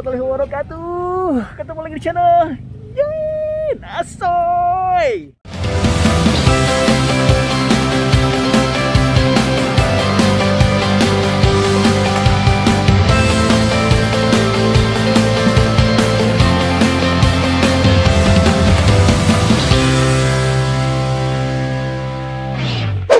warahmatullahi wabarakatuh. Ketemu lagi di channel Yeay Asoy.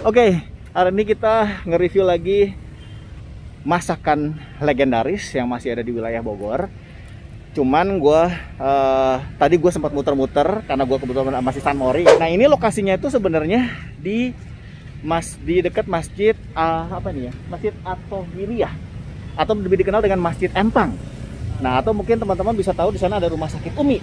Oke, hari ini kita nge-review lagi masakan legendaris yang masih ada di wilayah Bogor. Cuman tadi gue sempat muter-muter karena gue kebetulan masih San Mori. Nah, ini lokasinya itu sebenarnya di dekat masjid Masjid At-Tahiriyah atau lebih dikenal dengan Masjid Empang. Nah, atau mungkin teman-teman bisa tahu di sana ada rumah sakit Umi.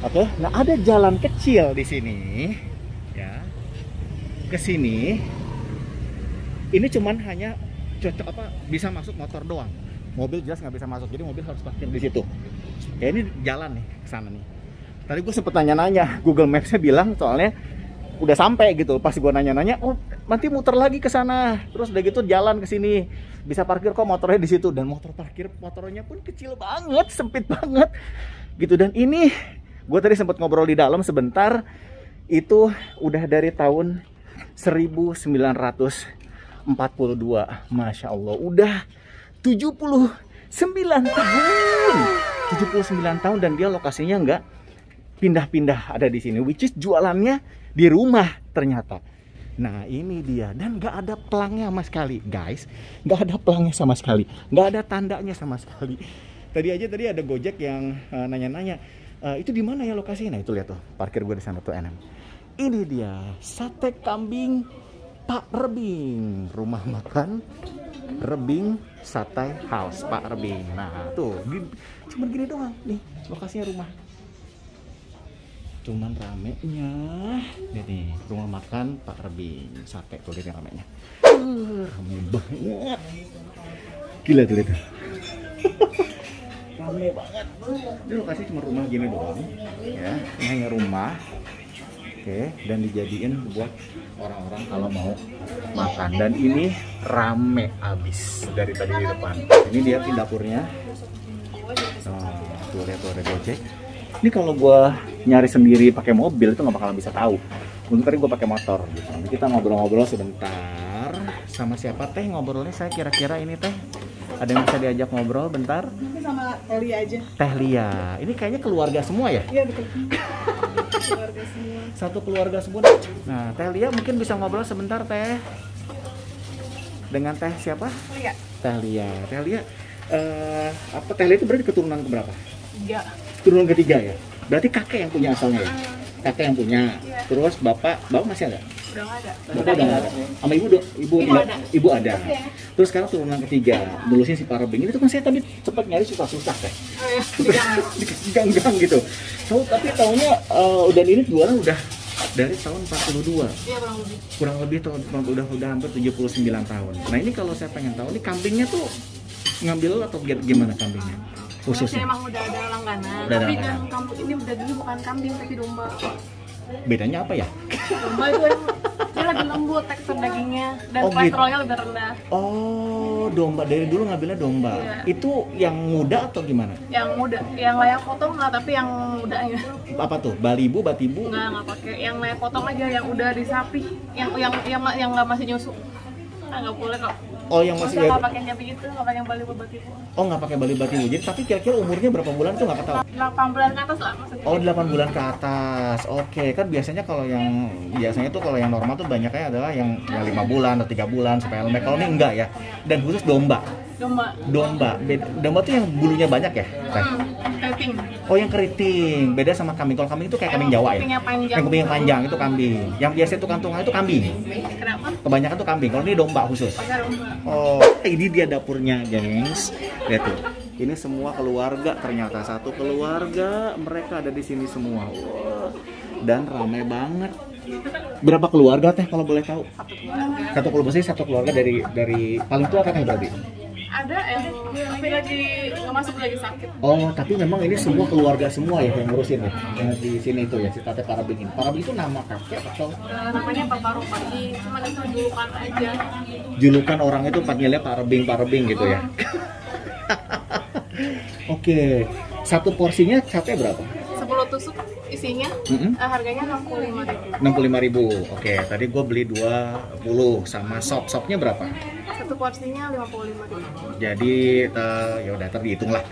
Oke, nah ada jalan kecil di sini ya. Ke sini ini cuman hanya cocok bisa masuk motor doang, mobil jelas nggak bisa masuk, jadi mobil harus parkir di situ ya. Ini jalan nih ke sana nih. Tadi gue sempet nanya-nanya, Google Maps-nya bilang soalnya udah sampai gitu. Pas gue nanya-nanya, oh nanti muter lagi ke sana, terus udah gitu jalan ke sini, bisa parkir kok motornya di situ. Dan motornya pun kecil banget, sempit banget gitu. Dan ini gue tadi sempat ngobrol di dalam sebentar, itu udah dari tahun 1942. Masya Allah, udah 79 tahun. 79 tahun dan dia lokasinya nggak pindah-pindah, ada di sini. Which is jualannya di rumah ternyata. Nah, ini dia. Dan nggak ada pelangnya sama sekali, guys. Nggak ada pelangnya sama sekali. Nggak ada tandanya sama sekali. Tadi ada Gojek yang nanya-nanya, itu di mana ya lokasinya? Nah, itu lihat tuh, parkir gue di sana tuh enak. Ini dia, sate kambing Pak Rebing, rumah makan Rebing Sate House Pak Rebing. Nah tuh, cuman gini doang nih lokasinya rumah. Cuman ramenya, lihat nih, rumah makan Pak Rebing Sate, tuh lihat ramenya. Rame banget, gila tuh lihat. Rame banget. Ini lokasi cuma rumah gini doang, ya, ini hanya rumah. Oke, dan dijadiin buat orang-orang kalau mau makan. Dan ini rame abis dari tadi di depan. Ini dia dapurnya. Tuh lihat tuh ada Gojek. Ini kalau gua nyari sendiri pakai mobil itu nggak bakalan bisa tahu. Untuk tadi gua pakai motor gitu. Nanti kita ngobrol-ngobrol sebentar. Sama siapa teh ngobrolnya? Saya kira-kira ini teh ada yang bisa diajak ngobrol bentar? Sama Teh Lia aja. Teh Lia. Ini kayaknya keluarga semua ya? Iya betul. Keluarga semua. Satu keluarga semua. Nah, Teh Lia mungkin bisa ngobrol sebentar, Teh. Dengan Teh siapa? Lia. Teh Lia. Teh Lia, Teh Lia itu berarti keturunan keberapa? 3. Keturunan ketiga ya? Berarti kakek yang punya asalnya ya? Kakek yang punya. Iya. Terus bapak masih ada? Udah nggak ada. Bapak udah nggak ada. Sama ibu ada. Terus sekarang turunan ketiga, mulusnya si Pak Rebing. Itu kan saya tadi sempat nyari susah-susah Teh. Dikasih gang-gang gitu. Tapi taunya udah ini jualan udah dari tahun 42. Iya, kurang lebih udah hampir 79 tahun. Nah, ini kalau saya pengen tahu ini kambingnya tuh ngambil atau gimana kambingnya? Khususnya emang udah ada langganan. Udah Tapi ada kan kampung ini udah dulu bukan kambing tapi domba. Bedanya apa ya? Domba itu dia lebih lembut tekstur dagingnya dan kolesterolnya lebih rendah. Oh, domba dari dulu ngambilnya domba. Iya. Itu yang muda atau gimana? Yang muda, yang layak potong nggak, tapi yang mudanya. Apa tuh? Balibu, batibu? Nggak pakai. Yang layak potong aja, yang udah disapi, yang nggak masih nyusu. Nggak boleh kok. Oh, yang masih nggak pakai cabai gitu, nggak pakai balibu batibu. Oh, nggak pakai balibu batibu. Jadi tapi kira-kira umurnya berapa bulan tuh nggak ketahuan? 8 bulan ke atas lah maksudnya. Oh, 8 bulan ke atas. Oke, kan biasanya tuh kalau yang normal tuh banyaknya adalah yang 5 bulan atau 3 bulan sampai lembek. Kalau ini enggak ya. Dan khusus domba. Domba tuh yang bulunya banyak ya? Keriting. Oh, yang keriting. Beda sama kambing. Kalau kambing itu kayak kambing Jawa ya? Yang kupingnya panjang itu kambing. Yang biasa itu kantungan itu kambing. Kenapa? Kebanyakan tuh kambing. Kalau ini domba khusus. Oh, ini dia dapurnya, gengs. Lihat tuh. Ini semua keluarga, ternyata satu keluarga mereka ada di sini semua. Wow. Dan ramai banget. Berapa keluarga Teh kalau boleh tahu? Satu keluarga dari paling tua Teh berarti? Ada yang tapi lagi nggak masuk, lagi sakit. Oh, tapi memang ini semua keluarga semua ya yang ngurusin ya, yang di sini itu ya, si Tate Parabing ini. Parabing itu nama kakek atau? Namanya Pak Parupati, cuma itu julukan aja. Julukan orang itu panggilnya Parabing gitu ya. Oke, satu porsinya sate berapa? 10 tusuk isinya, harganya 65.000. 65.000. Oke, tadi gue beli 20 sama sopnya berapa? Satu porsinya 55.000. Jadi ya udah terhitung lah.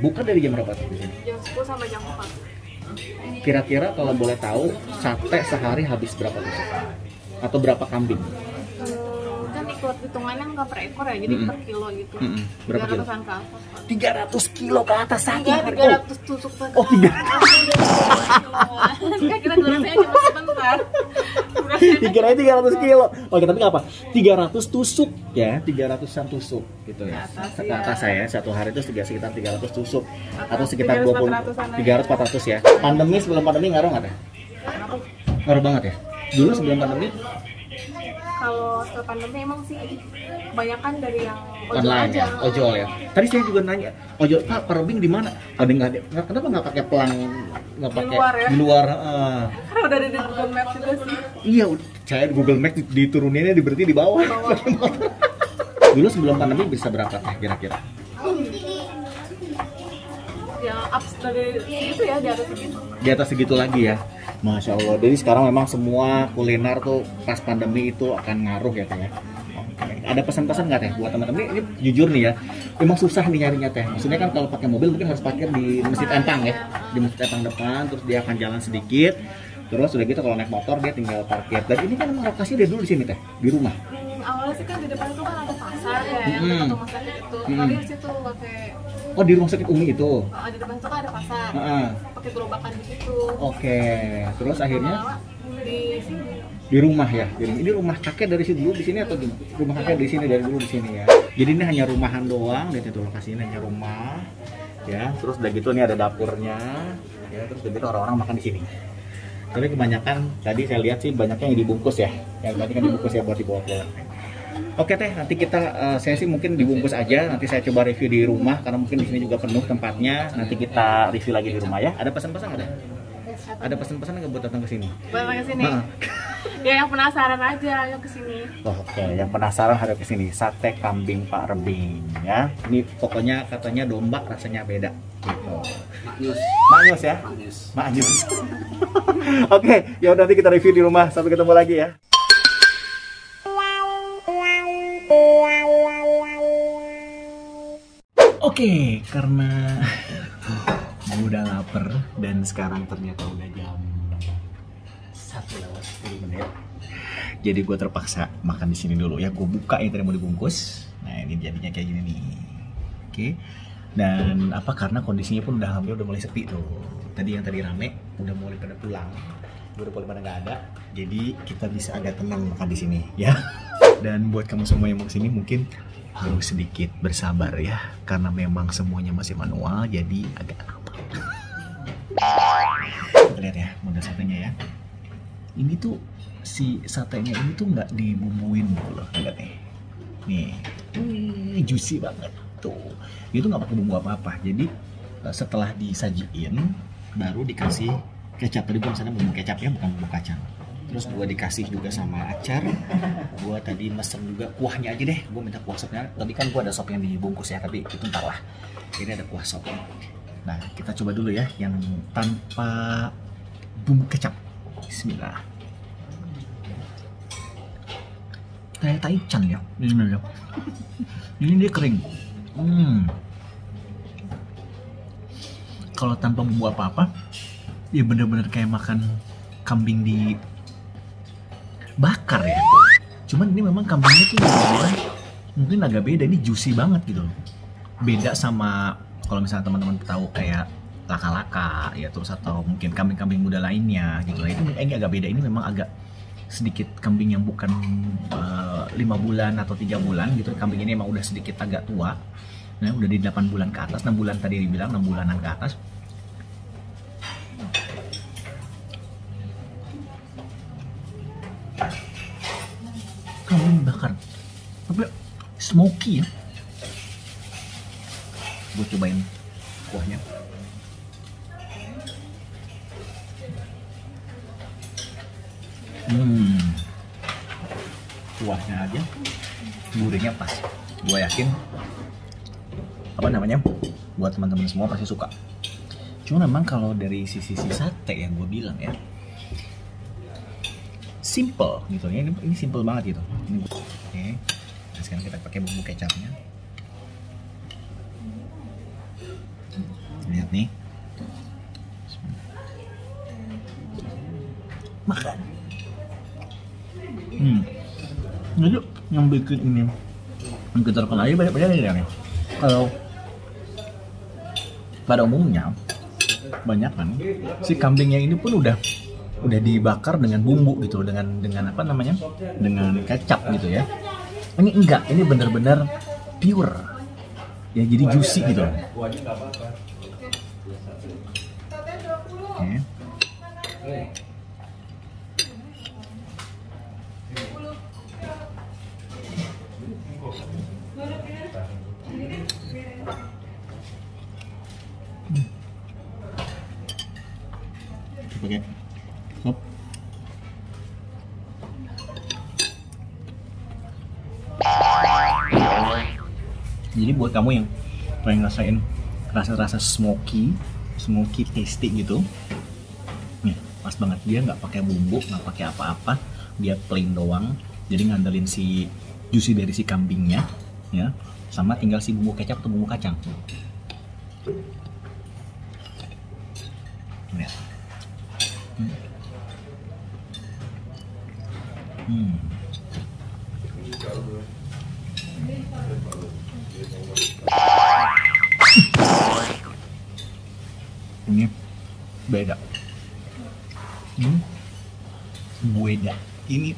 Buka dari jam berapa tuh di sini? Jam 10 sampai jam 4. Kira-kira kalau boleh tahu sate sehari habis berapa tusuk? Atau berapa kambing? Kan ikut hitungannya nggak per ekor ya, jadi per kilo gitu. Berapa kilo? 300-an ke atas. 300 kilo ke atas satu Enggak, hari. 300 tusuk per. Oh, 300. Enggak, kita durasinya cuma sebentar. Dikirain 300 kilo. Oke, tapi nggak apa. 300 tusuk ya, 300-an tusuk gitu ya. Ke atas saya satu hari itu sekitar 300 tusuk atau sekitar 300-400 ya. Pandemi sebelum pandemi ngaruh nggak teh? Ngaruh banget ya. Dulu sebelum pandemi Kalau setelah pandemi emang sih kebanyakan dari yang ojol online aja. ya, ojol ya. Tadi saya juga nanya, ojol Pak, Perbing di mana? Ada nggak? Kenapa nggak pakai pelang? Nggak pakai luar ya? di luar? Karena udah ada di Google Maps juga sih. Iya, saya Google Maps dituruninnya berarti di bawah. Dulu sebelum pandemi bisa berapa teh kira-kira? Ya ups dari segitu ya, di atas segitu. Di atas segitu lagi ya. Masya Allah. Jadi sekarang memang semua kuliner tuh pas pandemi itu akan ngaruh ya teh ya. Oke. Ada pesan-pesan nggak teh buat teman-teman? Ini jujur nih ya, emang susah nih nyarinya teh. Maksudnya kan kalau pakai mobil mungkin harus parkir di Masjid Empang ya, di Masjid Empang depan, terus dia akan jalan sedikit. Terus udah gitu kalau naik motor dia tinggal parkir. Dan ini kan memang lokasinya dari dulu di sini teh, di rumah. Awalnya sih kan di depan itu kan ada pasar ya, yang dekat rumah sakit itu. Tadi situ pakai. Oh, di rumah sakit Umi itu. Di depan itu kan ada pasar. Pakai gerobakan di situ. Oke. Terus akhirnya di sini. Di rumah ya. Jadi ini rumah kakek dari sini dulu di sini atau gimana? Rumah kakek di sini dari dulu di sini ya. Jadi ini hanya rumahan doang, dan itu lokasinya hanya rumah. Ya, terus udah gitu nih ada dapurnya. Ya, terus udah gitu orang-orang makan di sini. Tapi kebanyakan tadi saya lihat sih banyaknya yang dibungkus ya. Yang tadi kan dibungkus ya buat dibawa pulang. Oke teh, nanti kita saya sih mungkin dibungkus aja. Nanti saya coba review di rumah karena mungkin di sini juga penuh tempatnya. Nanti kita review lagi di rumah ya. Ada pesan-pesan nggak? Ada pesan-pesan nggak buat datang ke sini? Datang ke sini. Ya yang penasaran aja ayo ke sini. Oke, yang penasaran harus ke sini. Sate kambing Pak Rebing ya. Ini pokoknya katanya domba rasanya beda gitu. Maknyus ya? Maknyus. Oke, ya udah nanti kita review di rumah. Sampai ketemu lagi ya. Oke, karena gue udah lapar dan sekarang ternyata udah jam 1:10. Jadi gue terpaksa makan di sini dulu ya. Gue buka yang tadi mau dibungkus. Nah ini jadinya kayak gini nih. Oke. Dan apa karena kondisinya pun udah hampir udah mulai sepi tuh. Tadi yang tadi rame udah mulai pada pulang. Udah mulai pada nggak ada. Jadi kita bisa agak tenang makan di sini ya. Dan buat kamu semua yang mau kesini mungkin harus sedikit bersabar ya. Karena memang semuanya masih manual jadi agak lama. Kita lihat ya model satenya ya. Ini tuh si satenya ini tuh nggak dibumbuin gitu loh, lihat nih, juicy banget tuh. Itu nggak pakai bumbu apa-apa. Jadi setelah disajiin baru dikasih kecap. Tadi gua misalnya bumbu kecap ya, bukan bumbu kacang. Terus gua dikasih juga sama acar. Gua tadi mesen juga kuahnya aja deh. Gua minta kuah sopnya. Tadi kan gua ada sop yang dibungkus ya, tapi itu ntar lah. Ini ada kuah sop. Nah kita coba dulu ya yang tanpa bumbu kecap. Bismillah. Kayak taichan ya. Ini dia kering. Kalau tanpa bumbu apa-apa, ya bener-bener kayak makan kambing di bakar ya. Cuman ini memang kambingnya tuh mungkin agak beda. Ini juicy banget gitu. Beda sama kalau misalnya teman-teman tahu kayak laka-laka ya, terus atau mungkin kambing-kambing muda lainnya gitu lah. Itu ini agak beda. Ini memang agak sedikit kambing yang bukan 5 bulan atau 3 bulan gitu. Kambing ini emang udah sedikit agak tua. Nah, udah di 8 bulan ke atas, 6 bulan tadi dibilang 6 bulanan ke atas. Kambing bakar. Tapi smoky ya. Gue cobain kuahnya. Kuahnya aja gurihnya pas. Gue yakin apa namanya, buat teman-teman semua pasti suka. Cuma memang kalau dari sisi sate yang gue bilang ya, simple gitu ya, ini simple banget gitu. Ini oke. Nah, sekarang kita pakai bumbu kecapnya. Lihat nih, makan. Jadi yang bikin ini yang terkenal aja banyak ya nih. Kalau pada umumnya banyak kan si kambingnya ini pun udah dibakar dengan bumbu gitu, dengan apa namanya, dengan kecap gitu ya. Ini enggak, ini benar-benar pure ya, jadi juicy gitu. Oke. Pakai sop. Jadi buat kamu yang pengen ngerasain rasa-rasa smoky tasty gitu, nih pas banget. Dia nggak pakai bumbu, nggak pakai apa-apa, dia plain doang. Jadi ngandelin si juicy dari si kambingnya ya, sama tinggal si bumbu kecap atau bumbu kacang. Lihat. Ini beda. Ini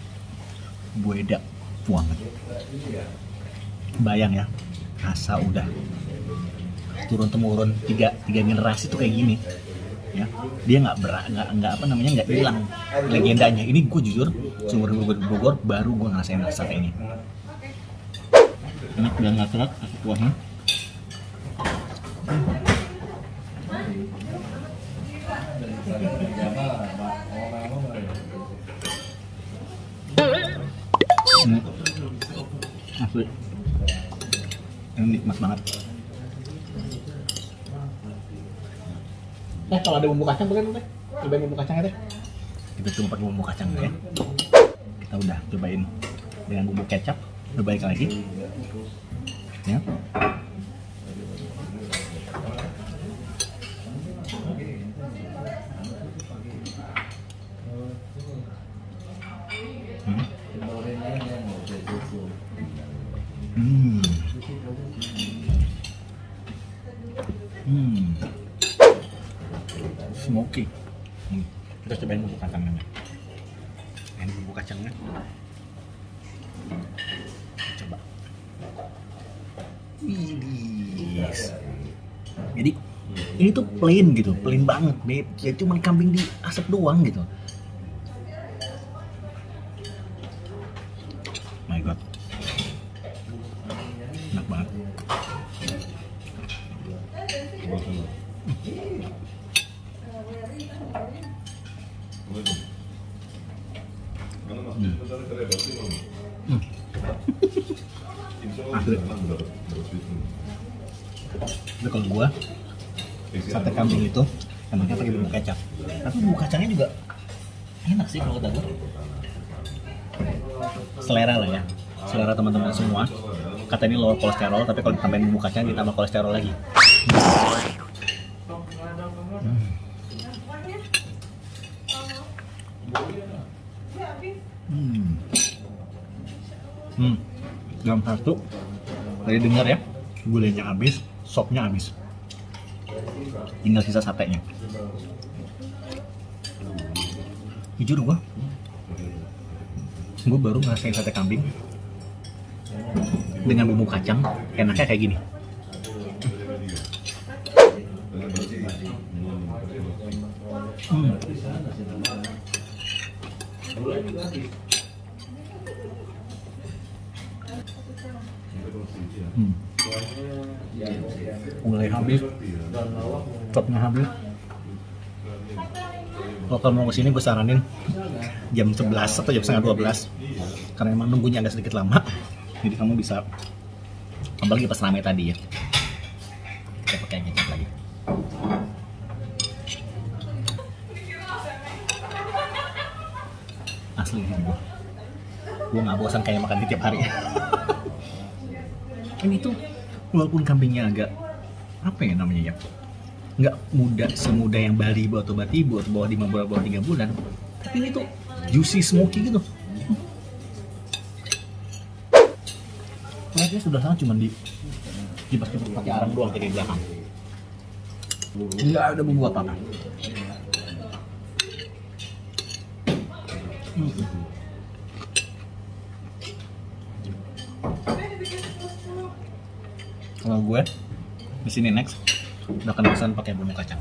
beda banget. Bayang ya, rasa udah turun temurun tiga generasi tuh kayak gini ya. Dia nggak apa namanya, nggak hilang legendanya. Ini gue jujur seumur gue di Bogor baru gue ngerasain rasa kayak ini. Enak dan nggak serat rasa kuahnya. Asli, ini nikmat banget. Kalau ada bumbu kacang bukan teh? Cobain bumbu kacangnya teh. Kita coba pakai bumbu kacang ya. Kita udah cobain dengan bumbu kecap. Udah balik lagi. Ya. Smoky. Kita cobain bumbu kacangnya. Ini bumbu kacangnya. Coba. Widih. Jadi ini tuh plain gitu, plain banget. Ya cuma kambing di asap doang gitu. My God, enak banget. Asli. Tapi kalau gua sate kambing itu enaknya pakai bumbu kecap. Tapi bumbu kacangnya juga enak sih kalau kata gua. Selera lah ya, selera teman-teman semua. Kata ini low kolesterol, tapi kalau ditambahin bumbu kacang ditambah kolesterol lagi. Dalam satu tadi dengar ya, gulanya habis, sopnya habis, tinggal sisa satenya. Jujur gue baru ngerasain sate kambing dengan bumbu kacang enaknya kayak gini. Mulai habis, stopnya habis. Kalau kamu mau kesini gue saranin jam 11 atau jam setengah 12 karena emang nunggunya agak sedikit lama, jadi kamu bisa, apalagi pas ramai tadi ya. Asli ini gue nggak bosan kayak makan tiap hari. Ini tuh walaupun kambingnya agak apa ya namanya ya, nggak muda semuda yang Bali atau Batibu atau bawah 5 bulan bawah 3 bulan, tapi ini tuh juicy smoky gitu. Kuahnya sudah sangat cuma dibasmi pakai arang doang tadi di belakang. Nggak ada bumbu apa-apa. Kalau gue di sini next udah kena pesan pakai bumbu kacang.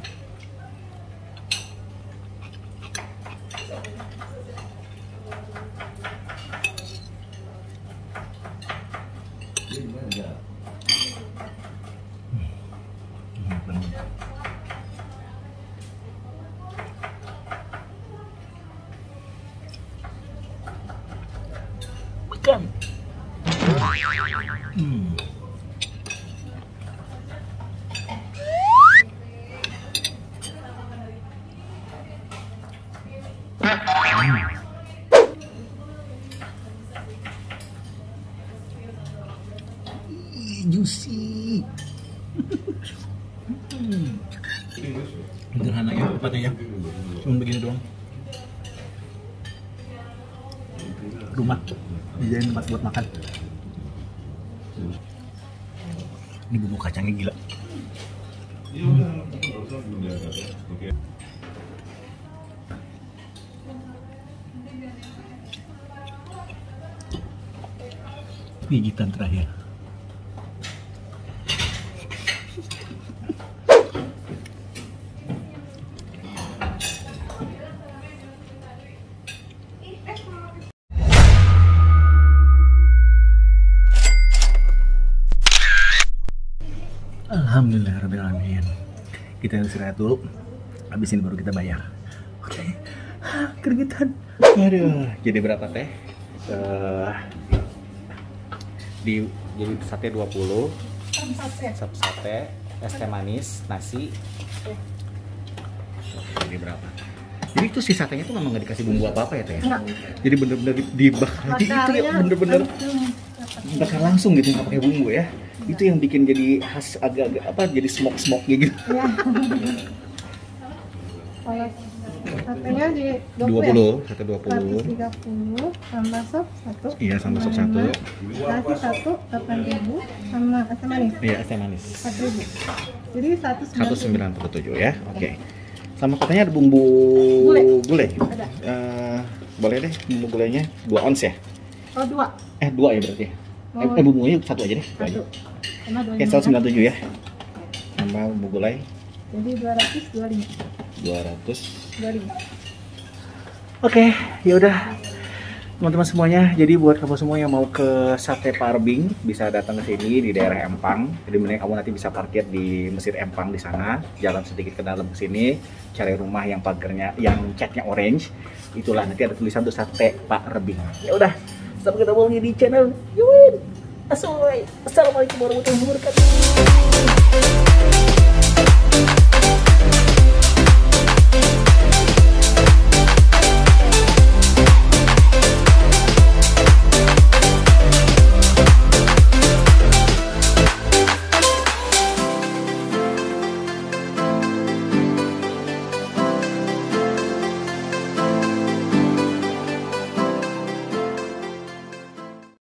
Makan. Juicy. Sederhana ya tempatnya ya, cuma begini doang. Rumah dijadiin tempat buat makan. Ini bumbu kacangnya gila. Gigitan terakhir. Alhamdulillahirrahmanirrahim. Kita istirahat dulu. Habis ini baru kita bayar. Oke. Keringetan. Aduh. Jadi berapa teh? Jadi sate 20. Sate, es teh manis, nasi. Jadi berapa? Jadi itu si satenya tuh memang nggak dikasih bumbu apa-apa ya teh? Jadi bener-bener dibakar. Itu ya bener-bener bakar langsung gitu, nggak pakai bumbu ya. Itu yang bikin jadi khas agak-agak apa, jadi smoke gitu. Ya. Kalau satenya di 20, sate 20. 130 tambah sop 1. Iya, sama sop 1. Nasi 1 8.000 sama es teh manis. Iya, es teh manis. 4.000. Jadi 197 ya. Oke. Sama katanya ada bumbu gulai. Ada. Boleh deh bumbu gulainya 2 ons ya. Oh, 2. 2 ya berarti. Bumbunya 1 aja deh. 1. Sama 2. Oke, 197 ya. Tambah bumbu gulai. Jadi 225. 225. Oke, ya udah teman-teman semuanya. Jadi buat kamu semua yang mau ke Sate Parbing bisa datang ke sini di daerah Empang. Jadi mending kamu nanti bisa parkir di Masjid Empang di sana. Jalan sedikit ke dalam ke sini, cari rumah yang pagarnya yang catnya orange. Itulah nanti ada tulisan tuh Sate Pak Rebing. Ya udah, sampai ketemu lagi di channel Yuwin. Assalamualaikum warahmatullahi wabarakatuh.